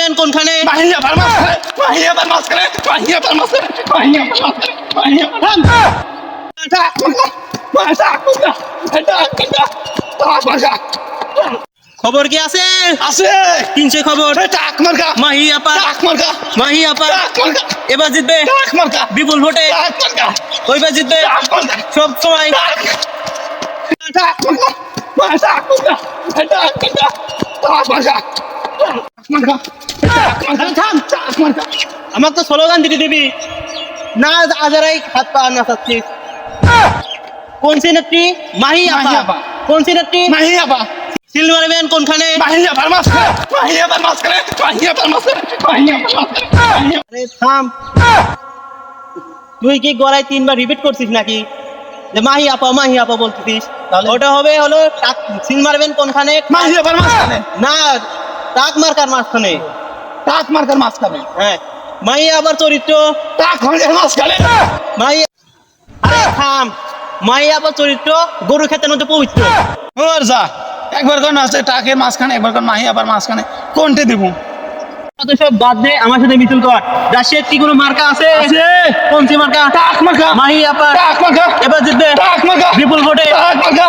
মারবেন কোনখানে? মাহিয়া ফার্মাস করে মাহিয়া ফার্মাস করে মাহিয়া ফার্মাস করে মাহিয়া ফার্মাস করে মাহিয়া ফার্মাস খবর কি আছে? আছে কিনছে খবর টাক মার্কা মাহি আপা টাক মার্কা মাহি আপা টাক মার্কা এবার জিতবে টাক মার্কা বিপুল ভোটে টাক মার্কা ওইবার জিতবে টাক মার্কা সব সময়। টাক মার্কা টাক মার্কা টাক মার্কা টাক মার্কা টাক মার্কা থাম টাক মার্কা আমার তো স্লোগান দিতে দিবি না, আজারাই হাত পা না চাচ্ছিস। কোন সিনেত্রী? মাহি মাহি আপা। আপা। কোন সিনেত্রী? মাহিয়া বা সিল মারবেন কোনখানে? মাহিয়া ফার্মাস করে মাহিয়া ফার্মাস করে মাহিয়া ফার্মাস করে মাহিয়া ফার্মাস করে মাহিয়া আরে থাম, তুই কি গলায় 3 বার রিপিট করছিস নাকি যে মাহি আপা বলছিস? তাহলে? ওটা হবে হলো সিল মারবেন কোনখানে? মাহিয়া ফার্মাস করে না, টাক মার্কার মাঝখানে। টাক মার্কার মাছ খাবে হ্যাঁ, মাহি আবার চরিত্র টাক মার্কার মাছ খাবে মাহি। আরে থাম, মাহি আবার চরিত্র গরু খেতের মধ্যে পবিত্র। ওর যা একবার কোন আছে টাকের মাঝখানে একবার কোন মাহি আবার মাঝখানে কোনটা দিব তো সব বাদ দে, আমার সাথে মিছিল কর। রাশিয়ার কি কোনো মার্কা আছে? কোন সি মার্কা? টাক মার্কা মাহি আপা টাক মার্কা এবার জিতবে টাক মার্কা বিপুল ভোটে। টাক মার্কা